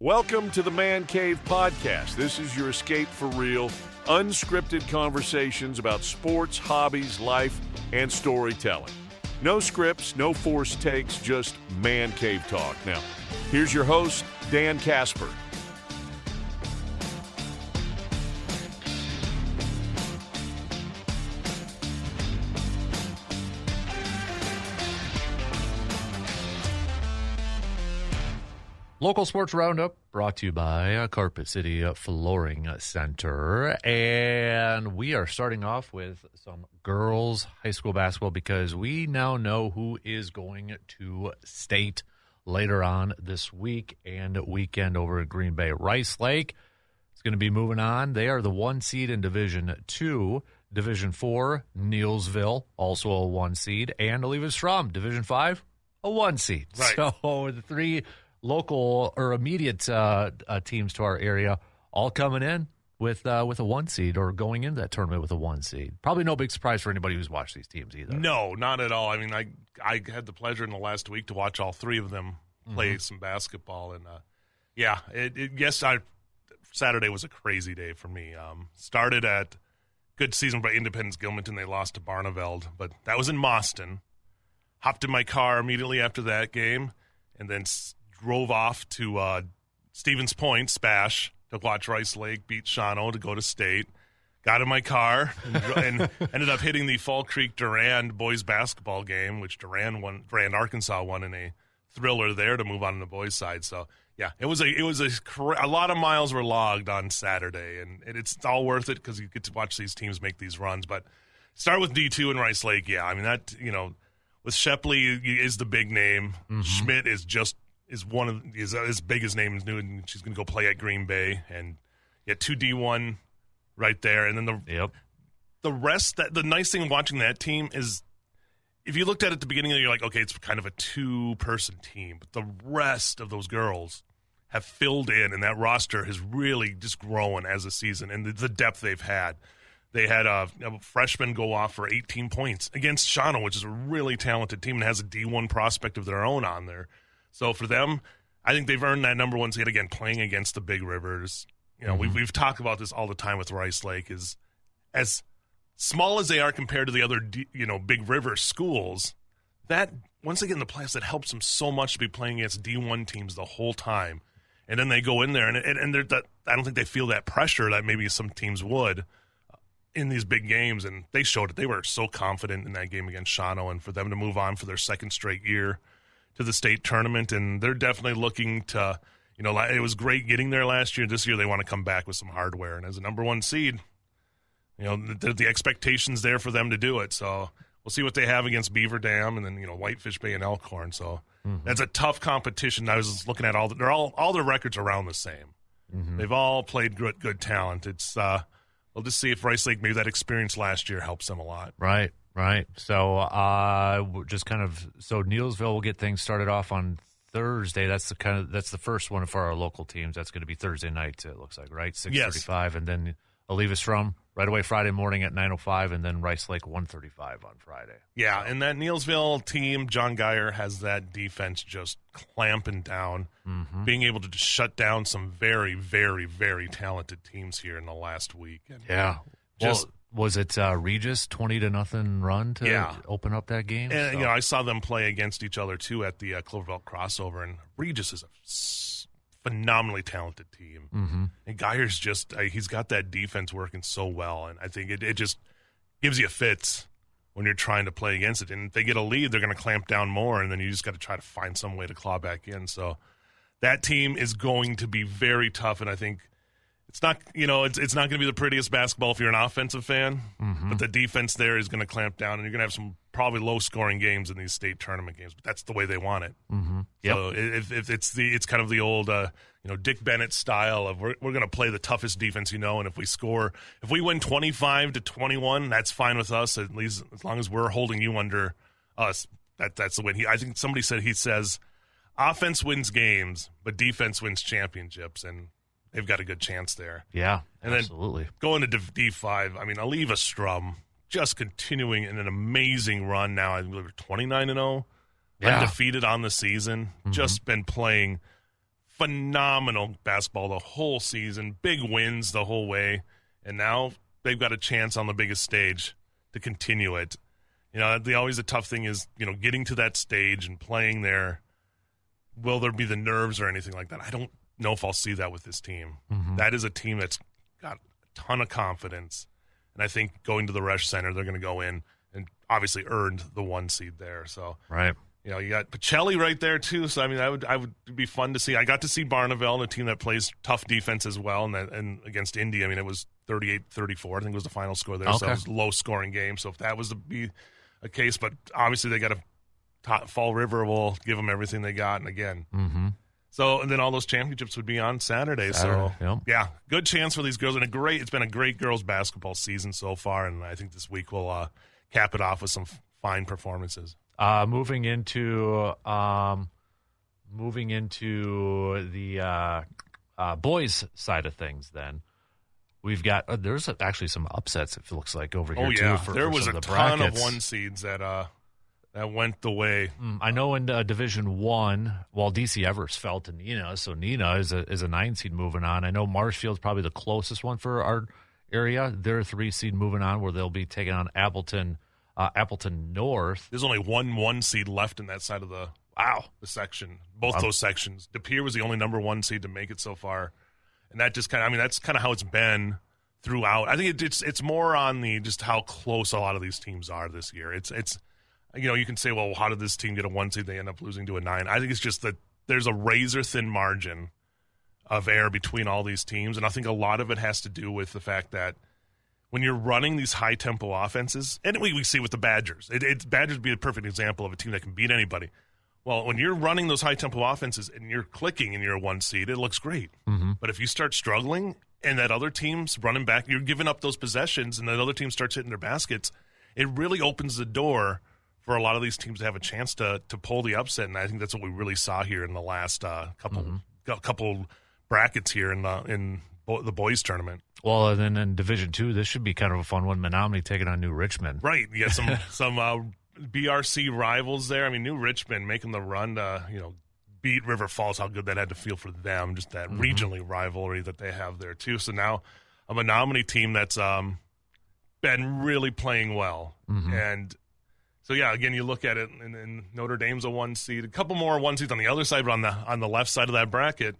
Welcome to the Man Cave Podcast. This is your escape for real, unscripted conversations about sports, hobbies, life, and storytelling. No scripts, no forced takes, just Man Cave talk. Now, here's your host, Dan Casper. Local Sports Roundup brought to you by Carpet City Flooring Center. And we are starting off with some girls high school basketball because we now know who is going to state later on this week and weekend over at Green Bay. Rice Lake is going to be moving on. They are the 1 seed in Division 2. Division 4, Neillsville, also a 1 seed. And Eleva-Strum, Division 5, a 1 seed. Right. So the three local or immediate teams to our area all coming in with a 1 seed or going into that tournament with a 1 seed. Probably no big surprise for anybody who's watched these teams either. No, not at all. I mean, I had the pleasure in the last week to watch all three of them play some basketball. And, Saturday was a crazy day for me. Started at good season by Independence Gilmanton. They lost to Barneveld, but that was in Mauston. Hopped in my car immediately after that game and then drove off to Stevens Point, Spash, to watch Rice Lake beat Shawano to go to state. Got in my car and ended up hitting the Fall Creek Durand boys basketball game, which Durand-Arkansaw won in a thriller there to move on to the boys' side. So, yeah, it was a lot of miles were logged on Saturday, and it's all worth it because you get to watch these teams make these runs. But start with D2 and Rice Lake, yeah. I mean, that, with Shepley is the big name. Schmidt is as big as name is new, and she's going to go play at Green Bay, and you had 2 D1 right there, and then the rest. The nice thing watching that team is, if you looked at it at the beginning, you're like, okay, it's kind of a 2-person team, but the rest of those girls have filled in, and that roster has really just grown as a season, and the depth they've had. They had a freshman go off for 18 points against Shawano, which is a really talented team and has a D1 prospect of their own on there. So for them, I think they've earned that number 1 seed again, playing against the Big Rivers. We've talked about this all the time with Rice Lake. Is as small as they are compared to the other Big River schools, that once they get in the playoffs, that helps them so much to be playing against D1 teams the whole time. And then they go in there, and I don't think they feel that pressure that maybe some teams would in these big games. And they showed it. They were so confident in that game against Shawano, and for them to move on for their second straight year to the state tournament, and they're definitely looking to, it was great getting there last year. This year they want to come back with some hardware, and as a number 1 seed, the expectations there for them to do it. So we'll see what they have against Beaver Dam and then, Whitefish Bay and Elkhorn. So that's a tough competition. I was looking at all their records around the same. They've all played good talent. It's we'll just see if Rice Lake, maybe that experience last year helps them a lot. Right. So Neillsville will get things started off on Thursday. That's the first one for our local teams. That's going to be Thursday night, it looks like, right? 6:35, yes. And then Eleva-Strum right away Friday morning at 9:05, and then Rice Lake 1:35 on Friday. Yeah, and that Neillsville team, John Geyer has that defense just clamping down, being able to just shut down some very, very, very talented teams here in the last week. And yeah, was it Regis 20-0 run to open up that game? And I saw them play against each other too at the Cloverville crossover, and Regis is a phenomenally talented team. And Geyer's just he's got that defense working so well, and I think it just gives you fits when you're trying to play against it. And if they get a lead, they're going to clamp down more, and then you just got to try to find some way to claw back in. So that team is going to be very tough, and I think it's not, it's not going to be the prettiest basketball if you're an offensive fan, but the defense there is going to clamp down, and you're going to have some probably low-scoring games in these state tournament games. But that's the way they want it. Yep. So if it's kind of the old, Dick Bennett style of we're going to play the toughest defense, and if we win 25-21, that's fine with us. At least as long as we're holding you under us, that's the win. I think somebody said he says, offense wins games, but defense wins championships, and they've got a good chance there. Yeah, and absolutely. Then going to D5, Eleva-Strum just continuing in an amazing run now. I believe 29-0, undefeated on the season. Just been playing phenomenal basketball the whole season, big wins the whole way, and now they've got a chance on the biggest stage to continue it. Always a tough thing is, getting to that stage and playing there. Will there be the nerves or anything like that? I don't know if I'll see that with this team. Mm-hmm. That is a team that's got a ton of confidence, and I think going to the Resch Center, they're going to go in and obviously earned the 1 seed there. So right. You got Pacelli right there too. So I would be fun to see. I got to see Barneveld, a team that plays tough defense as well, and against Indy, it was 38-34. I think was the final score there. Okay. So it was a low scoring game. So if that was to be a case, but obviously they got Fall River will give them everything they got, and again. Mm-hmm. So and then all those championships would be on Saturday. So yep. Yeah, good chance for these girls, and it's been a great girls basketball season so far, and I think this week we'll cap it off with some fine performances. Moving into the boys side of things, then we've got there's actually some upsets. It looks like over here too. There was a ton of 1 seeds that went the way. I know in Division 1, DC Evers fell to Neenah, so Neenah is a 9 seed moving on. I know Marshfield's probably the closest one for our area. They're a 3 seed moving on, where they'll be taking on Appleton North. There's only 1 seed left in that side of the section. Both those sections. De Pere was the only number 1 seed to make it so far, and that just that's kind of how it's been throughout. I think it's more on the just how close a lot of these teams are this year. It's you can say, well, how did this team get a 1 seed? They end up losing to a 9. I think it's just that there's a razor thin margin of error between all these teams, and I think a lot of it has to do with the fact that when you're running these high-tempo offenses, and we see with the Badgers. Badgers would be a perfect example of a team that can beat anybody. Well, when you're running those high-tempo offenses and you're clicking and you're a 1 seed, it looks great. Mm-hmm. But if you start struggling and that other team's running back, you're giving up those possessions, and that other team starts hitting their baskets, it really opens the door for a lot of these teams to have a chance to pull the upset, and I think that's what we really saw here in the last couple brackets here in the boys tournament. Well, and then in Division 2, this should be kind of a fun one. Menominee taking on New Richmond. Right. You got some BRC rivals there. New Richmond making the run to, beat River Falls, how good that had to feel for them, just that regionally rivalry that they have there, too. So now a Menominee team that's been really playing well. Mm-hmm. And so, yeah, again, you look at it, and Notre Dame's a 1 seed. A couple more 1 seeds on the other side, but on the left side of that bracket,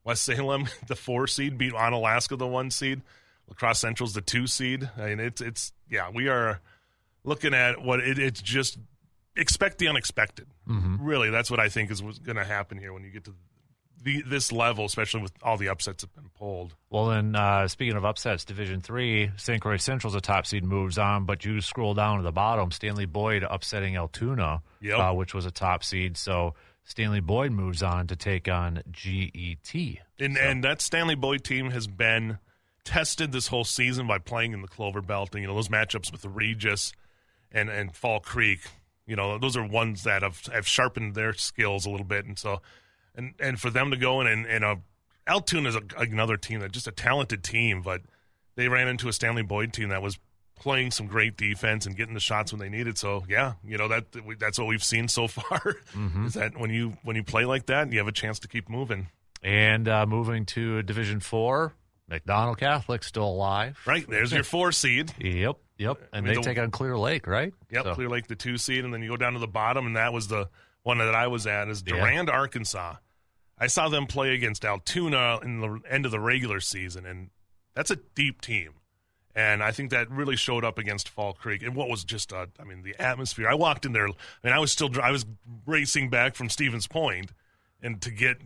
West Salem, the 4 seed, beat Onalaska, the 1 seed. La Crosse Central's the 2 seed. We are looking at it's just expect the unexpected. Mm-hmm. Really, that's what I think is going to happen here when you get to this level, especially with all the upsets that have been pulled. Well, then, speaking of upsets, Division 3, St. Croix Central's a top seed, moves on, but you scroll down to the bottom, Stanley-Boyd upsetting Altoona, which was a top seed, so Stanley-Boyd moves on to take on GET. And that Stanley-Boyd team has been tested this whole season by playing in the Clover Belt. And, those matchups with the Regis and Fall Creek, those are ones that have sharpened their skills a little bit. And so, and for them to go in and Altoona is another team that's just a talented team, but they ran into a Stanley-Boyd team that was playing some great defense and getting the shots when they needed. So that's what we've seen so far. Mm-hmm. Is that when you play like that, you have a chance to keep moving. And moving to Division 4, McDonald Catholic still alive. Right, there's your 4 seed. Yep. And they take on Clear Lake, right? Yep, so. Clear Lake, the 2 seed, and then you go down to the bottom, and that was the one that I was at, is Durand-Arkansaw. I saw them play against Altoona in the end of the regular season, and that's a deep team. And I think that really showed up against Fall Creek. And what was just, the atmosphere. I walked in there, I was racing back from Stevens Point, and to get,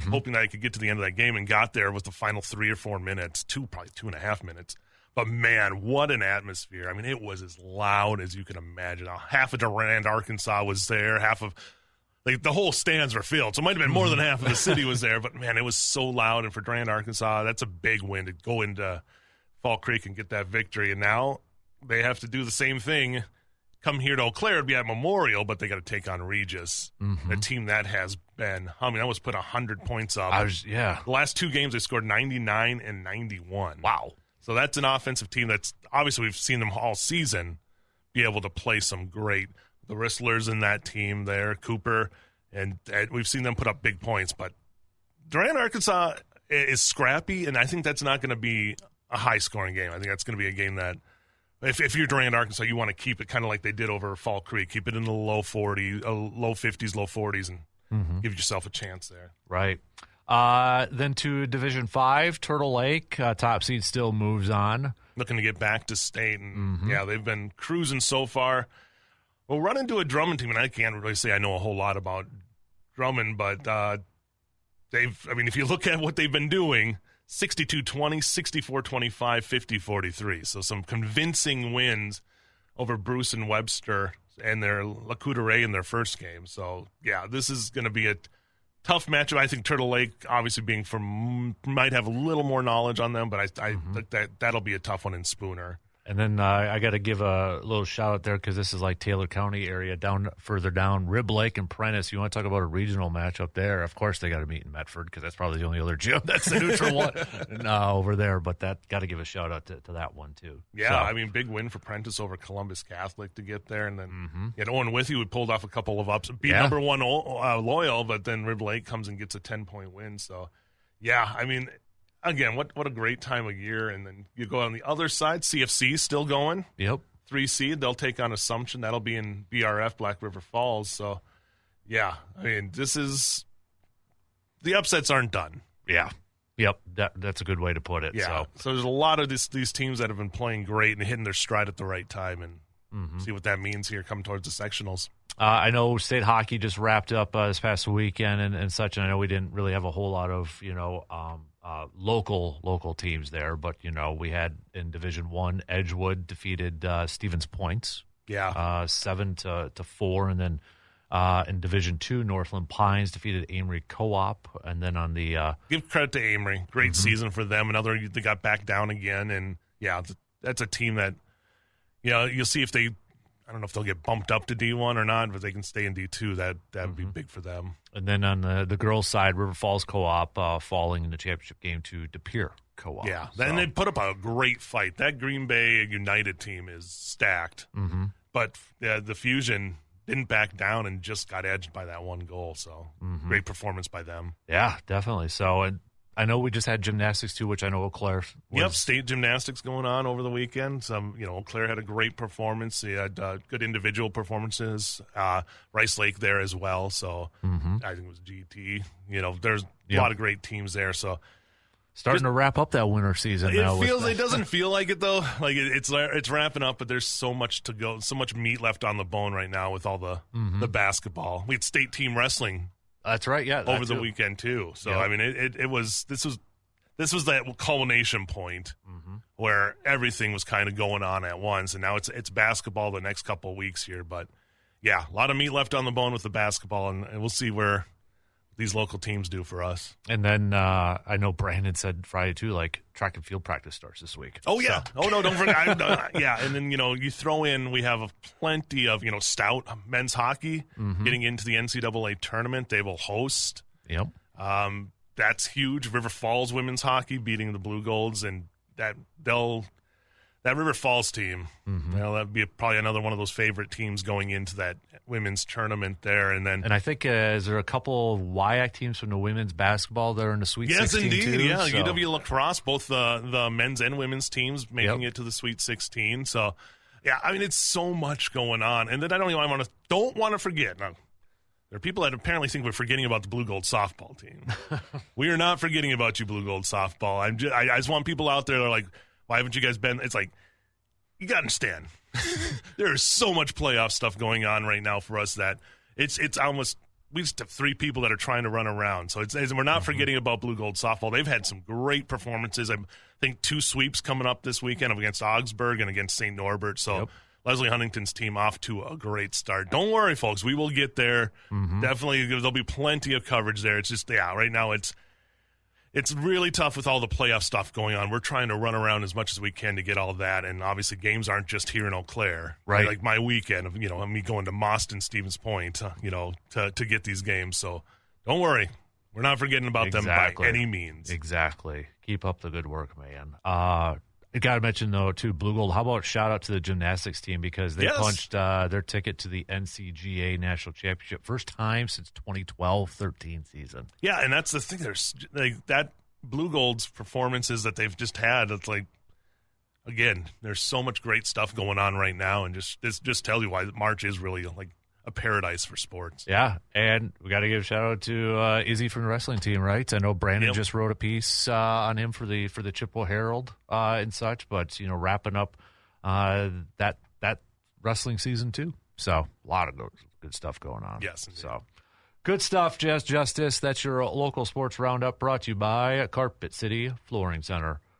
hoping that I could get to the end of that game, and got there with the final 3 or 4 minutes, probably 2.5 minutes. But, man, what an atmosphere. It was as loud as you can imagine. Half of Durand-Arkansaw was there, half of the whole stands were filled. So it might have been more than half of the city was there. But, man, it was so loud. And for Durand-Arkansaw, that's a big win to go into Fall Creek and get that victory. And now they have to do the same thing. Come here to Eau Claire, it'd be at Memorial, but they got to take on Regis, a team that has been, that was put 100 points up. The last 2 games, they scored 99 and 91. Wow. So that's an offensive team that's, obviously we've seen them all season be able to play some great. The Ristlers in that team there, Cooper, and we've seen them put up big points, but Durand-Arkansaw is scrappy, and I think that's not going to be a high-scoring game. I think that's going to be a game that, if you're Durand-Arkansaw, you want to keep it kind of like they did over Fall Creek. Keep it in the low 40s, low 50s, low 40s, and give yourself a chance there. Right. Then to Division 5, Turtle Lake, top seed still moves on. Looking to get back to state, and they've been cruising so far. We'll run into a Drummond team, and I can't really say I know a whole lot about Drummond, but if you look at what they've been doing, 62-20, 64-25, 50-43. So some convincing wins over Bruce and Webster and their Lacoudere in their first game. So, this is going to be a tough matchup. I think Turtle Lake, obviously being might have a little more knowledge on them, but I think that'll be a tough one in Spooner. And then I got to give a little shout out there because this is like Taylor County area, further down, Rib Lake and Prentice. You want to talk about a regional matchup there? Of course, they got to meet in Medford because that's probably the only other gym that's the neutral one over there. But that got to give a shout out to that one too. Yeah, so, big win for Prentice over Columbus Catholic to get there, and then Owen Withey pulled off a couple of ups, beat number one Loyal, but then Rib Lake comes and gets a 10-point win. So, again, what a great time of year. And then you go on the other side, CFC still going. Yep. 3 seed. They'll take on Assumption. That'll be in BRF, Black River Falls. So, this is – the upsets aren't done. Yeah. Yep. That's a good way to put it. Yeah. So there's a lot of these teams that have been playing great and hitting their stride at the right time, and see what that means here coming towards the sectionals. I know state hockey just wrapped up this past weekend and such, and I know we didn't really have a whole lot of, local teams there, but, we had in Division 1, Edgewood defeated Stevens Points. 7-4, and then in Division 2, Northland Pines defeated Amory Co-op, and then on the give credit to Amory, great season for them. They got back down again, and that's a team that you'll see if they. I don't know if they'll get bumped up to D1 or not, but they can stay in D2. That would be big for them. And then on the girls' side, River Falls Co-op falling in the championship game to De Pere Co-op. Yeah, and they put up a great fight. That Green Bay United team is stacked, but the Fusion didn't back down and just got edged by that one goal. So great performance by them. Yeah, definitely. So and I know we just had gymnastics too, which I know Eau Claire state gymnastics going on over the weekend. Eau Claire had a great performance. They had good individual performances. Rice Lake there as well. So I think it was GT. There's a lot of great teams there. So starting to wrap up that winter season. It doesn't feel like it though. Like it's wrapping up, but there's so much to go, so much meat left on the bone right now with all the basketball. We had state team wrestling. That's right. Yeah, over the weekend too. So it was this was that culmination point where everything was kind of going on at once, and now it's basketball the next couple of weeks here. But a lot of meat left on the bone with the basketball, and we'll see where these local teams do for us. And then I know Brandon said Friday too, like track and field practice starts this week. Oh yeah. So. Oh no, don't forget. And then you throw in, we have plenty of stout men's hockey getting into the NCAA tournament. They will host. Yep. That's huge. River Falls women's hockey beating the Blue Golds, and that River Falls team, that'd be probably another one of those favorite teams going into that women's tournament there. And I think is there a couple of WIAC teams from the women's basketball that are in the Sweet 16 indeed, too? Yeah. So. UW lacrosse, both the men's and women's teams making it to the Sweet 16. So, it's so much going on. And then I don't want to forget. Now, there are people that apparently think we're forgetting about the Blue Gold softball team. We are not forgetting about you, Blue Gold softball. I just want people out there that are like, why haven't you guys been? It's like, you got to understand. There is so much playoff stuff going on right now for us that it's almost, we just have 3 people that are trying to run around. So we're not forgetting about Blue Gold softball. They've had some great performances. I think 2 sweeps coming up this weekend against Augsburg and against St. Norbert. So Leslie Huntington's team off to a great start. Don't worry, folks. We will get there. Definitely, there'll be plenty of coverage there. It's just, right now it's really tough with all the playoff stuff going on. We're trying to run around as much as we can to get all of that, and obviously games aren't just here in Eau Claire. Right. Like my weekend of, me going to Mauston, Stevens Point, to get these games. So don't worry. We're not forgetting about them by any means. Exactly. Keep up the good work, man. I got to mention, though, too, Blue Gold, how about shout out to the gymnastics team because they punched their ticket to the NCAA National Championship. First time since 2012-13 season. Yeah, and that's the thing. There's that Blue Gold's performances that they've just had. It's like, again, there's so much great stuff going on right now, and just tell you why March is really like a paradise for sports. Yeah, and we got to give a shout out to Izzy from the wrestling team, right? I know Brandon just wrote a piece on him for the Chippewa Herald and such, but wrapping up that wrestling season too. So a lot of good stuff going on. Yes, indeed. So good stuff, Justus. That's your local sports roundup brought to you by Carpet City Flooring Center.